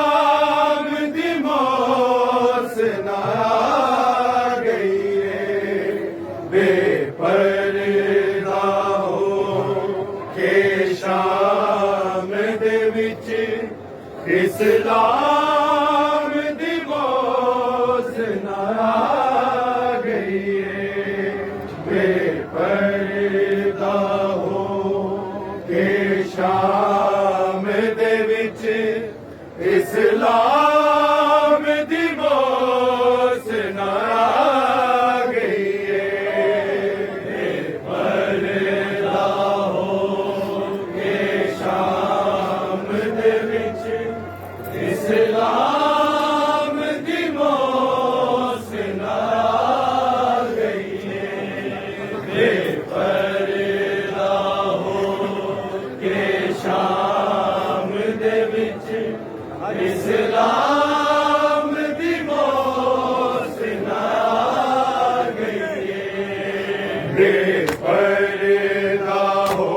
इस्लाम दी मौत ना गई है बेपरदा हो के शाम दे विच इस्लाम दी मौत ना गई है बेपरदा हो के शाम दे विच इस्लाम दी मौत ना गई है बेपरदा हो के शाम दे विच इस्लाम दी मौत ना गई है बेपरदा हो के शाम दे विच इस्लाम दी मौत ना गई है बेपरदा हो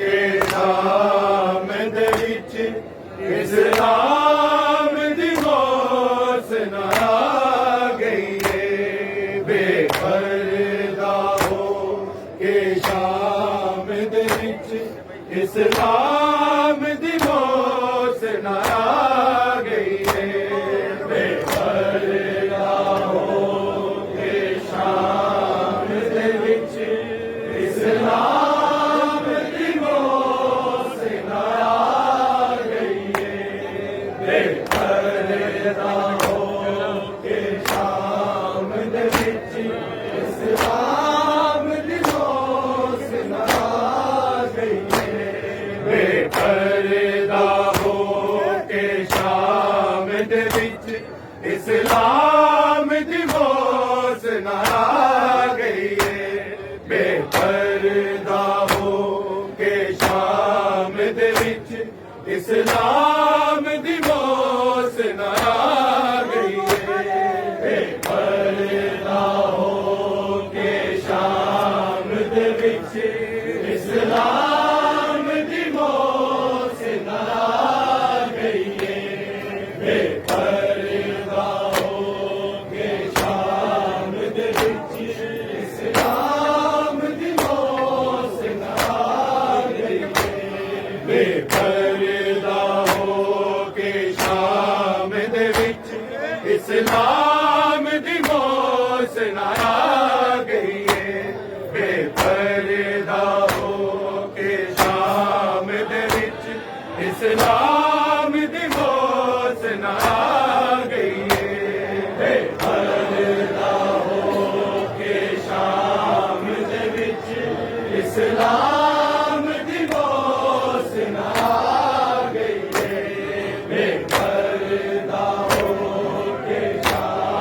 के शाम दे विच इस्लाम दी मौत ना गई है बेपरदा हो के शाम दे विच इस्लाम दी मौत ना गई है बेपरदा हो के शाम दे विच इस्लाम दी मौत ना गई है बेपरदा हो के शाम दे विच इस्लाम दी मौत ना गई है बेपरदा हो के शाम दे विच इस्लाम दी मौत ना गई है बेपरदा हो के शाम दे विच इस्लाम दी मौत ना गई है बेपरदा हो के शाम दे विच इस्लाम दी मौत ना गई है बेपरदा हो के शाम दे विच इस्लाम दी मौत ना गई है बेपरदा हो के शाम दे विच इस्लाम दी मौत ना गई है बेपरदा हो के शाम दे विच इस्लाम दी मौत ना गई है बेपरदा हो के शाम दे विच इस्लाम दी मौत ना गई है बेपरदा हो के शाम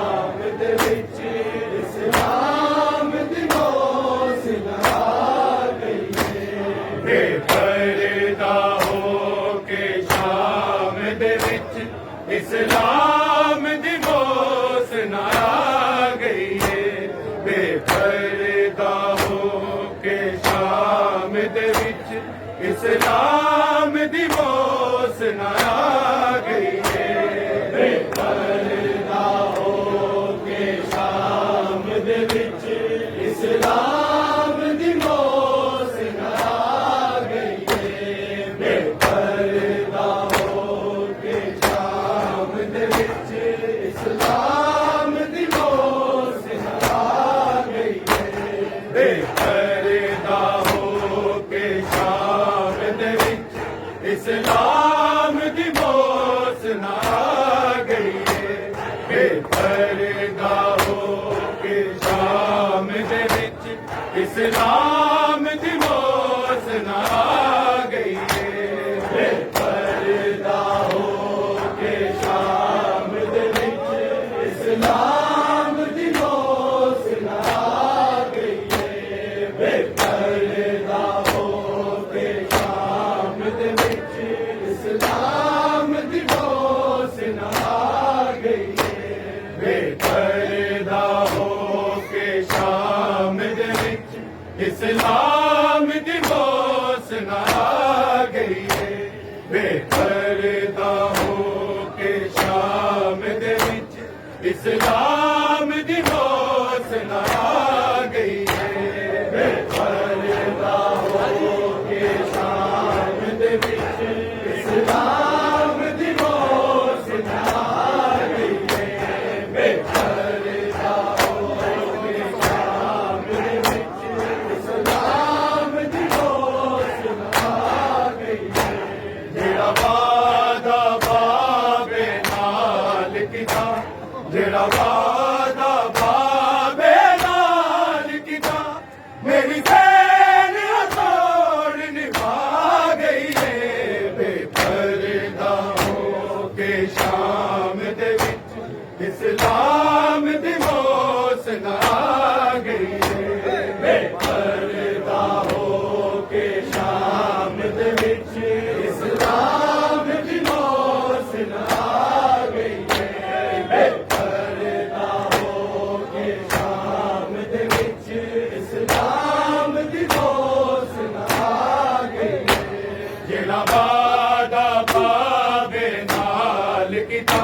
बेपरदा हो के शाम दे विच इस्लाम दी मौसम आ गई है बेपरदा हो के शाम दे विच इस्लाम दी मौसम आ गई है बेपरदा हो के शाम दे विच इस्लाम दी मौसम आ गई है बेपरदा हो के शाम दे विच इस्लाम दी मौसम आ गई है बेपरदा हो के शाम दे विच इस्लाम दी मौसम आ गई है बेपरदा हो के शाम दे विच इस्लाम दी मौसम आ गई है बेपरदा हो के शाम दे विच इस्लाम दी मौसम आ गई है जेड़ा वादा बाबे नाल कीता जेड़ा वादा बाबे नाल कीता मेरी सैन तोड़ निभा गई है बेपरदा हो के शाम दे विच इस्लाम दी मौसम आ गई है बेपरदा हो के शाम दे विच इस्लाम दी मौसम आ गई है बेपरदा हो के शाम दे विच इस्लाम दी मौसम आ गई है जेड़ा वादा बाबे नाल कीता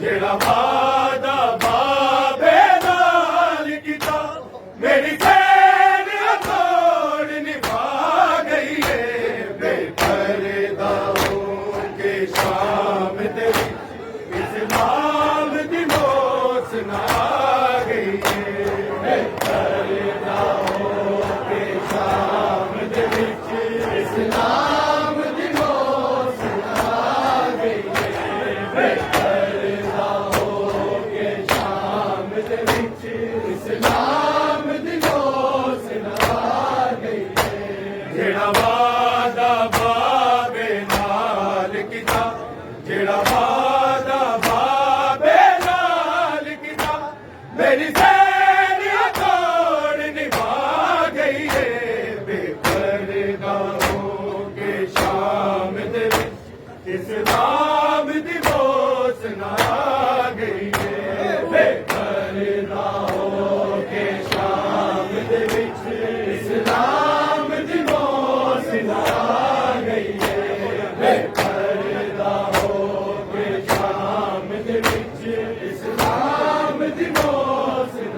जेड़ा वादा बाबे नाल कीता मेरी सैन तोड़ निभा गई है बेपरदा हो के शाम दे विच इस्लाम दी मौसम आ गई है बेपरदा हो के शाम दे विच इस्लाम दी मौसम आ गई है बेपरदा हो के शाम दे विच इस्लाम दी मौसम आ गई है जेड़ा वादा बाबे नाल कीता जेड़ा वादा बाबे नाल कीता मेरी सैन तोड़ निभा गई है बेपरदा हो के शाम दे विच इस्लाम दी मौसम आ गई है बेपरदा हो के शाम दे विच इस्लाम दी मौसम आ गई है बेपरदा हो के शाम दे विच इस्लाम दी मौसम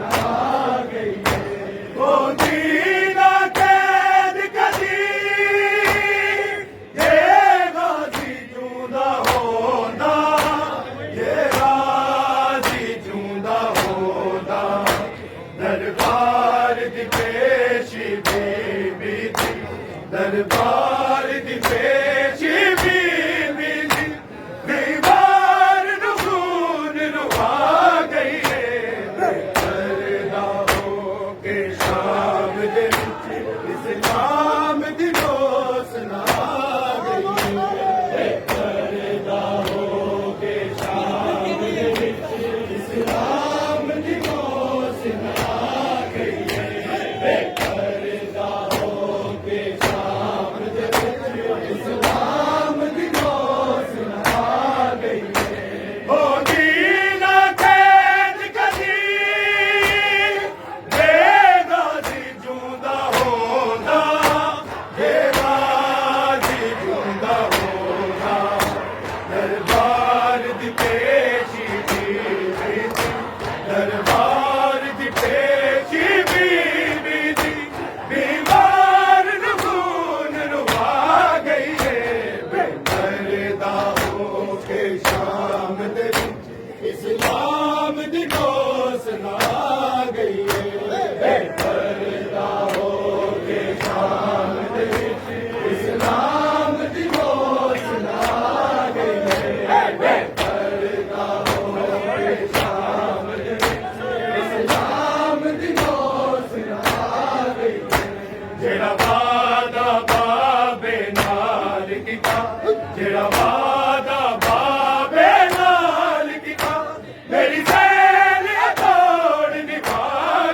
मेरी सहेलियां तोड़ निभा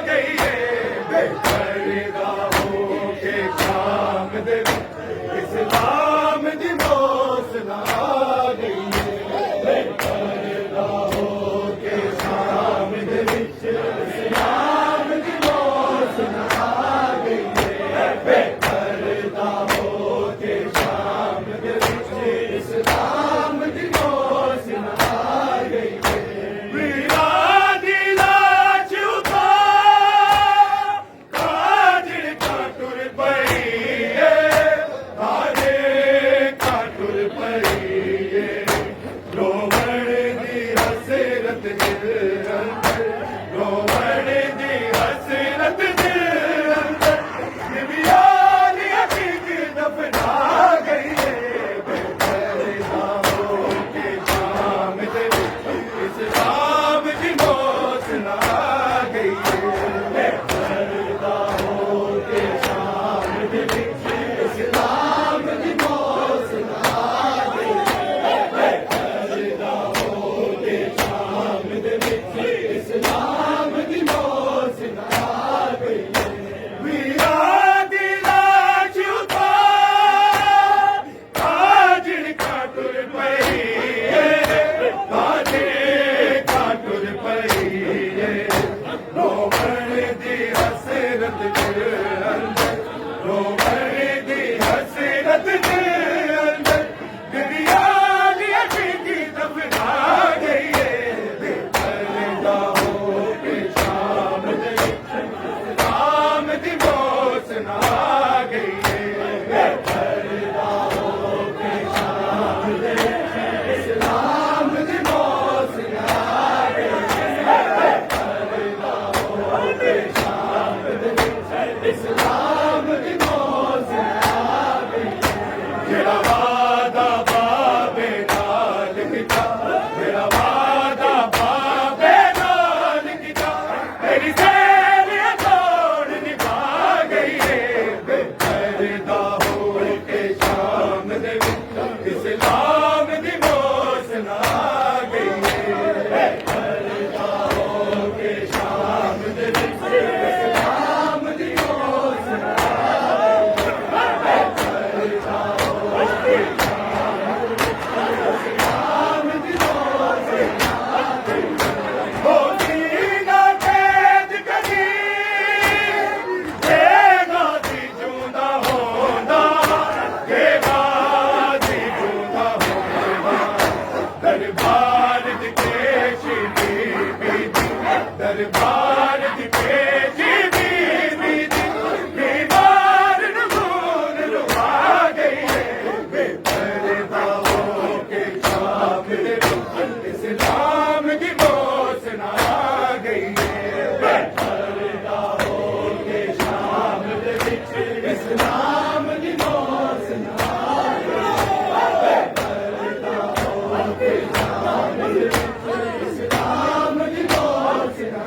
गई है बेपरदा होके शाम दे इस्लाम दी मौत ना गई है बेपरदा होके शाम दे इस्लाम दी मौत ना गई है बेपरदा होके शाम दे इस्लाम दी मौत ना गई है वीरा दी लाज उतार काजल का टुर पई है काजे का टुर पई है रोवण दी हसरत दिल अंदर रोवण दी हसरत दिल अंदर निबिया दी हकीकत दफना गई है बेपरदा होके शाम दे इस्लाम दी मौत ना गई है बेपरदा होके शाम दे इस्लाम दी मौत ना गई है बेपरदा होके शाम दे इस्लाम दी मौत ना गई है वीरा दी लाज उतार काजल का टुर पई है काजे का टुर पई है रोवण दी हसरत दिल अंदर रोवण दी हसरत दिल अंदर दुनिया दी हकीकत दफना गई है बेपरदा होके शाम दे इस्लाम दी मौत ना गई है बेपरदा होके शाम दे इस्लाम दी मौत ना गई है बेपरदा होके शाम दे इस्लाम दी मौत ना गई है जेड़ा वादा बाबे नाल कीता जेड़ा वादा बाबे नाल कीता मेरी सहेलियां तोड़ निभा गई है बेपरदा होके शाम दे इस्लाम दी मौत ना गई है बेपरदा होके शाम दे इस्लाम दी मौत ना बेपरदा होके इस्लाम दी मौत ना गई होती ना कैद कदी देगा दी जूंदा होंदा देगा दी जूंदा होंदा दरबार दी पेशी बीबी दी दरबार दी पेशी बीबी दी बीमार नूर रुआ गई है बेपरदा होके शाम दे इस्लाम दी मौत ना गई है बेपरदा होके शाम दे इस्लाम दी मौत ना गई है बेपरदा होके शाम दे इस्लाम दी मौत ना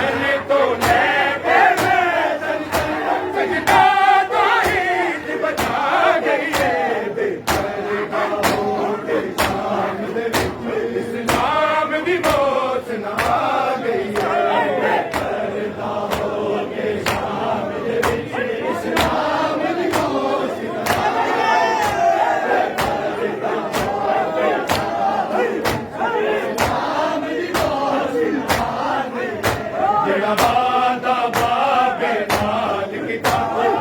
मैंने तो लेके मैदान सजना तो ईद बचा गई है बेपरदा होके शाम दे विच इस्लाम दी मौत ना गई है बेपरदा होके शाम दे विच इस्लाम दी मौत ना मेरा वादा बाबे नाल कीता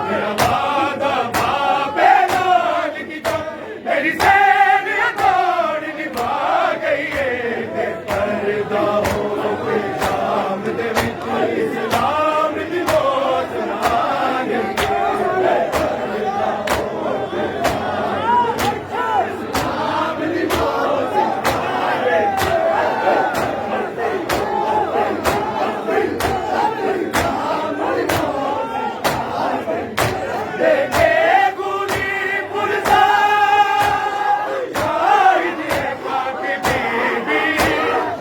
मेरा वादा बाबे नाल कीता मेरी सैन तोड़ निभा गई है बेपरदा होके शाम दे विच इस्लाम दी मौत ना गई है बेपरदा होके शाम दी मौत ना गई देखे गुनी पुरसा शाहिद है पाक बीबी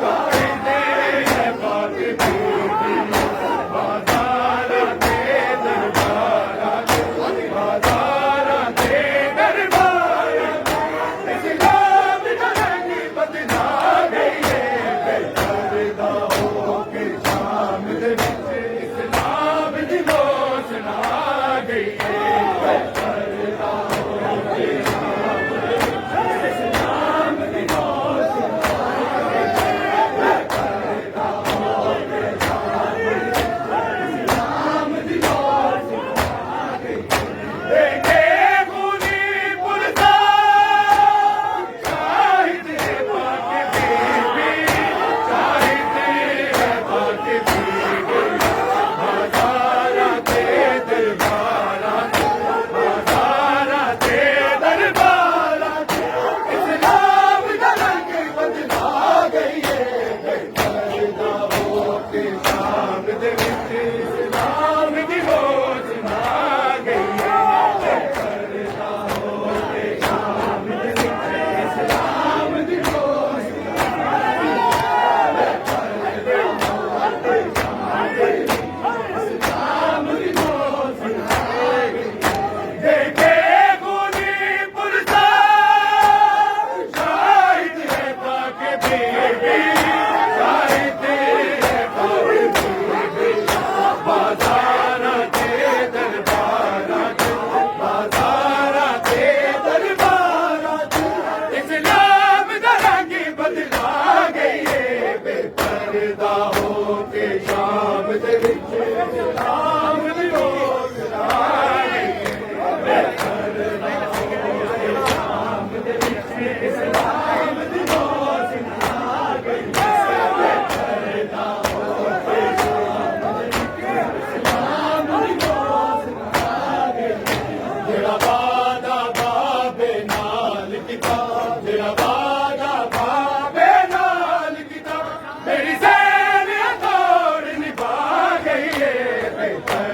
शाहिद है पाक बीबी बाजारा दे दरबारा बाजारा दे दरबारा इस्लाम का रंग बदला गई है बेपरदा होके शाम दे विच इस्लाम दी मौत ना गई है बेपरदा होके शाम दे विच इस्लाम दी मौत ना गई है बेपरदा होके शाम दे विच इस्लाम दी मौत ना गई देखे गुनी पुरसा शाहिद है पाक बीबी शाहिद है पाक बीबी बाजारा दे दरबारा बाजारा दे दरबारा इस्लाम का रंग बदला गई है बेपरदा होके शाम दे विच इस्लाम दी मौत ना गई है बेपरदा होके शाम दे विच इस्लाम दी मौत ना गई बेपरदा होके शाम दे विच इस्लाम दी मौत ना गई देखे गुनी पुरसा शाहिद है पाक बीबी शाहिद है पाक बीबी बाजारा दे दरबारा बाजारा दे दरबारा इस्लाम दा रंग बदला गई है बेपरदा होके शाम दे विच इस्लाम दी मौत ना गई है बेपरदा होके शाम दे विच इस्लाम दी मौत ना गई है बेपरदा होके शाम दे विच इस्लाम दी मौत ना गई जेड़ा वादा बाबे नाल कीता जेड़ा वादा बाबे नाल कीता मेरी सैन तोड़ निभा गई है बेपरदा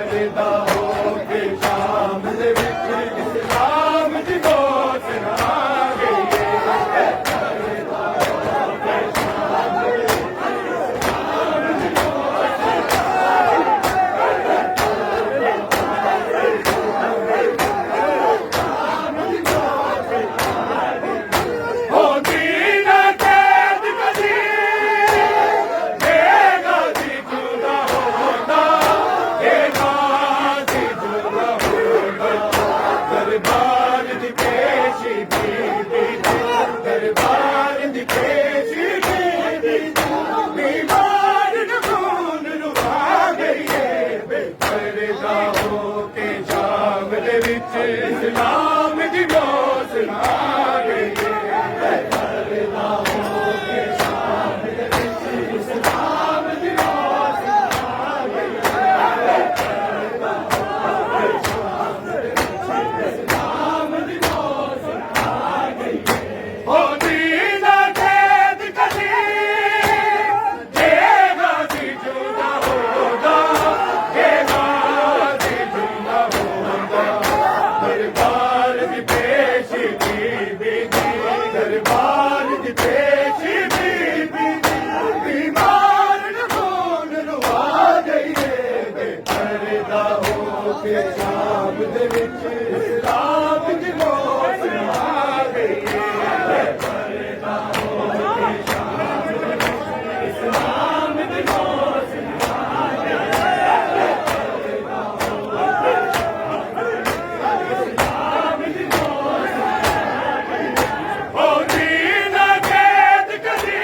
ਦੇ ਵਿੱਚ ਇਸਲਾਮ ਦੀ ਮੌਸਮ ਆ ਗਈ ਹੈ ਪਰਦਾ ਹੋ ਕੇ ਸ਼ਾਮ ਦੇ ਵਿੱਚ ਇਸਲਾਮ ਦੀ ਮੌਸਮ ਆ ਗਈ ਹੈ ਪਰਦਾ ਹੋ ਕੇ ਸ਼ਾਮ ਦੇ ਵਿੱਚ ਇਸਲਾਮ ਦੀ ਮੌਸਮ ਆ ਗਈ ਹੈ ਉਹ ਦੀਨ ਕੈਦ ਕਦੀ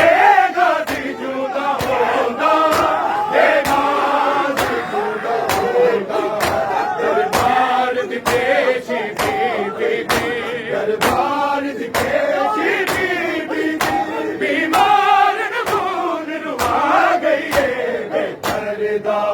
ਇਹ ਗਾਦੀ ਜੁਦਾ ਹੁੰਦਾ ਇਹ ਗਾਦੀ ਜੁਦਾ ਹੁੰਦਾ ਦਰਬਾਰ ਦੀ ਪੇਸ਼ੀ ਬੀਬੀ ਦਰਬਾਰ ਦੀ ਪੇਸ਼ੀ ਬੀਬੀ ਬਿਮਾਰ ਨੂੰ ਖੂਨ ਰੁਆ ਗਈ ਏ ਬੇਪਰਦਾ